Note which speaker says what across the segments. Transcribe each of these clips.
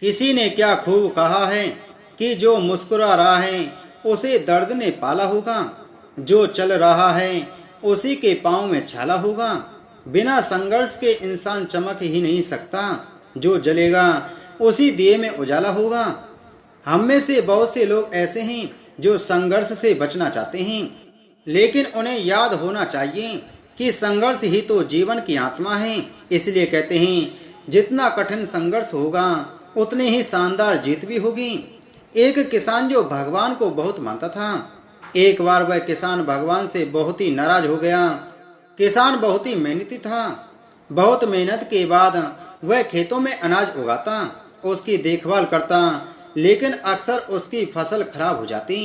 Speaker 1: किसी ने क्या खूब कहा है कि जो मुस्कुरा रहा है उसे दर्द ने पाला होगा, जो चल रहा है उसी के पाँव में छाला होगा। बिना संघर्ष के इंसान चमक ही नहीं सकता, जो जलेगा उसी दिए में उजाला होगा। हम में से बहुत से लोग ऐसे हैं जो संघर्ष से बचना चाहते हैं, लेकिन उन्हें याद होना चाहिए कि संघर्ष ही तो जीवन की आत्मा है। इसलिए कहते हैं जितना कठिन संघर्ष होगा उतनी ही शानदार जीत भी होगी। एक किसान जो भगवान को बहुत मानता था, एक बार वह किसान भगवान से बहुत ही नाराज हो गया। किसान बहुत ही मेहनती था। बहुत मेहनत के बाद वह खेतों में अनाज उगाता, उसकी देखभाल करता, लेकिन अक्सर उसकी फसल खराब हो जाती।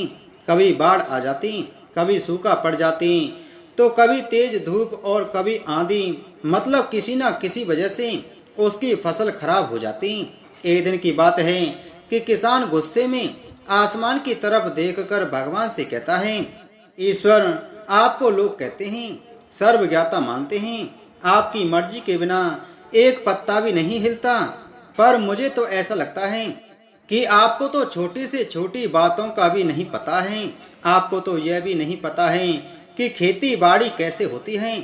Speaker 1: कभी बाढ़ आ जाती, कभी सूखा पड़ जाती, तो कभी तेज धूप और कभी आंधी, मतलब किसी न किसी वजह से उसकी फसल खराब हो जाती। एक दिन की बात है कि किसान गुस्से में आसमान की तरफ देखकर भगवान से कहता है, ईश्वर, आपको लोग कहते हैं, सर्वज्ञाता मानते हैं, आपकी मर्जी के बिना एक पत्ता भी नहीं हिलता, पर मुझे तो ऐसा लगता है कि आपको तो छोटी से छोटी बातों का भी नहीं पता है। आपको तो यह भी नहीं पता है कि खेती बाड़ी कैसे होती है।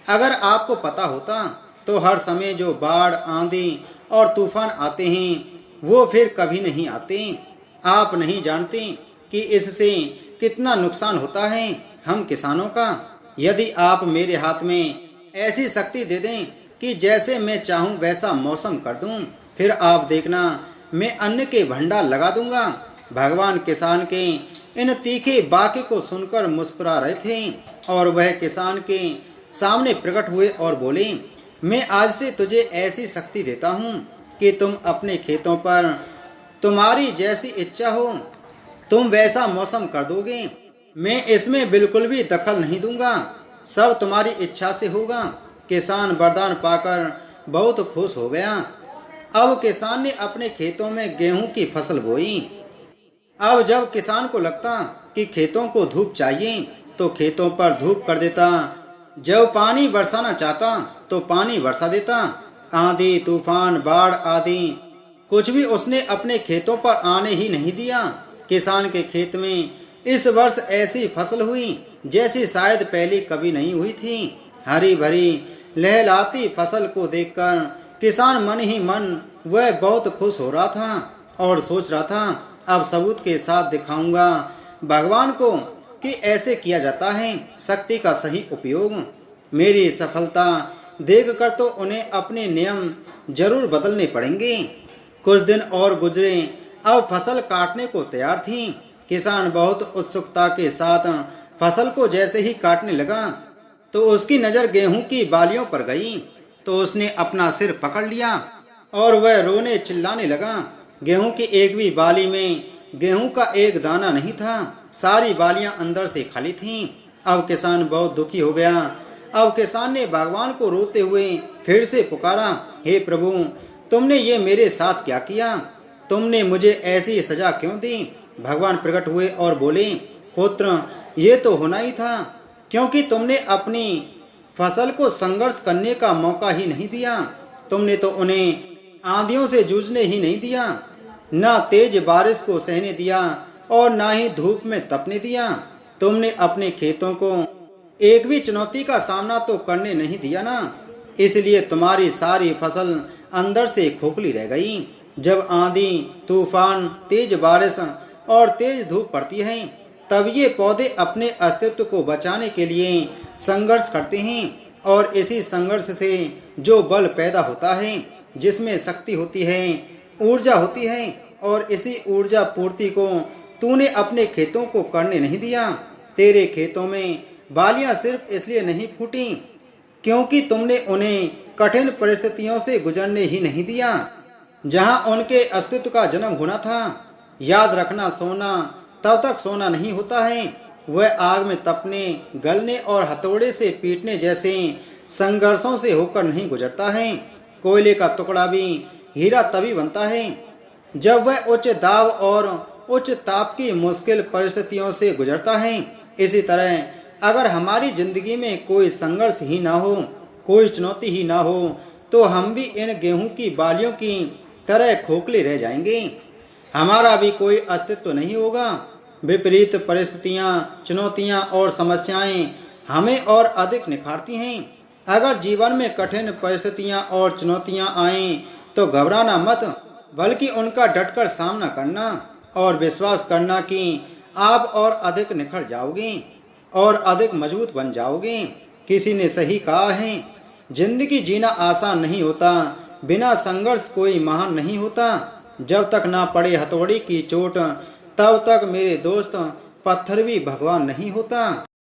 Speaker 1: अगर आपको पता होता तो हर समय जो बाढ़, आंधी और तूफान आते हैं वो फिर कभी नहीं आते। आप नहीं जानते कि इससे कितना नुकसान होता है हम किसानों का। यदि आप मेरे हाथ में ऐसी शक्ति दे दें कि जैसे मैं चाहूँ वैसा मौसम कर दूँ, फिर आप देखना मैं अन्न के भंडार लगा दूंगा। भगवान किसान के इन तीखे वाक्य को सुनकर मुस्कुरा रहे थे और वह किसान के सामने प्रकट हुए और बोले, मैं आज से तुझे ऐसी शक्ति देता हूँ कि तुम अपने खेतों पर तुम्हारी जैसी इच्छा हो तुम वैसा मौसम कर दोगे। मैं इसमें बिल्कुल भी दखल नहीं दूंगा, सब तुम्हारी इच्छा से होगा। किसान वरदान पाकर बहुत खुश हो गया। अब किसान ने अपने खेतों में गेहूं की फसल बोई। अब जब किसान को लगता कि खेतों को धूप चाहिए तो खेतों पर धूप कर देता, जब पानी बरसाना चाहता तो पानी बरसा देता। आंधी, तूफान, बाढ़ आदि कुछ भी उसने अपने खेतों पर आने ही नहीं दिया। किसान के खेत में इस वर्ष ऐसी फसल हुई जैसी शायद पहले कभी नहीं हुई थी। हरी भरी लहलाती फसल को देखकर किसान मन ही मन वह बहुत खुश हो रहा था और सोच रहा था, अब सबूत के साथ दिखाऊंगा भगवान को कि ऐसे किया जाता है शक्ति का सही उपयोग। मेरी सफलता देखकर तो उन्हें अपने नियम जरूर बदलने पड़ेंगे। कुछ दिन और गुजरे, अब फसल काटने को तैयार थी। किसान बहुत उत्सुकता के साथ फसल को जैसे ही काटने लगा तो उसकी नज़र गेहूं की बालियों पर गई, तो उसने अपना सिर पकड़ लिया और वह रोने चिल्लाने लगा। गेहूं की एक भी बाली में गेहूं का एक दाना नहीं था, सारी बालियां अंदर से खाली थीं। अब किसान बहुत दुखी हो गया। अब किसान ने भगवान को रोते हुए फिर से पुकारा, हे प्रभु, तुमने ये मेरे साथ क्या किया? तुमने मुझे ऐसी सजा क्यों दी? भगवान प्रकट हुए और बोले, पुत्र, ये तो होना ही था, क्योंकि तुमने अपनी फसल को संघर्ष करने का मौका ही नहीं दिया। तुमने तो उन्हें आंधियों से जूझने ही नहीं दिया, न तेज बारिश को सहने दिया और न ही धूप में तपने दिया। तुमने अपने खेतों को एक भी चुनौती का सामना तो करने नहीं दिया ना, इसलिए तुम्हारी सारी फसल अंदर से खोखली रह गई। जब आंधी, तूफान, तेज बारिश और तेज धूप पड़ती है तब ये पौधे अपने अस्तित्व को बचाने के लिए संघर्ष करते हैं, और इसी संघर्ष से जो बल पैदा होता है, जिसमें शक्ति होती है, ऊर्जा होती है, और इसी ऊर्जा पूर्ति को तूने अपने खेतों को करने नहीं दिया। तेरे खेतों में बालियां सिर्फ इसलिए नहीं फूटी क्योंकि तुमने उन्हें कठिन परिस्थितियों से गुजरने ही नहीं दिया जहां उनके अस्तित्व का जन्म होना था। याद रखना, सोना तब तक सोना नहीं होता है, वह आग में तपने, गलने और हथौड़े से पीटने जैसे संघर्षों से होकर नहीं गुजरता है। कोयले का टुकड़ा भी हीरा तभी बनता है जब वह उच्च दाब और उच्च ताप की मुश्किल परिस्थितियों से गुजरता है। इसी तरह अगर हमारी जिंदगी में कोई संघर्ष ही ना हो, कोई चुनौती ही ना हो, तो हम भी इन गेहूं की बालियों की तरह खोखले रह जाएंगे। हमारा भी कोई अस्तित्व नहीं होगा। विपरीत परिस्थितियाँ, चुनौतियाँ और समस्याएं हमें और अधिक निखारती हैं। अगर जीवन में कठिन परिस्थितियाँ और चुनौतियाँ आएं तो घबराना मत, बल्कि उनका डटकर सामना करना और विश्वास करना कि आप और अधिक निखर जाओगे और अधिक मजबूत बन जाओगे। किसी ने सही कहा है, जिंदगी जीना आसान नहीं होता, बिना संघर्ष कोई महान नहीं होता। जब तक ना पड़े हथौड़ी की चोट, तब तक मेरे दोस्त पत्थर भी भगवान नहीं होता।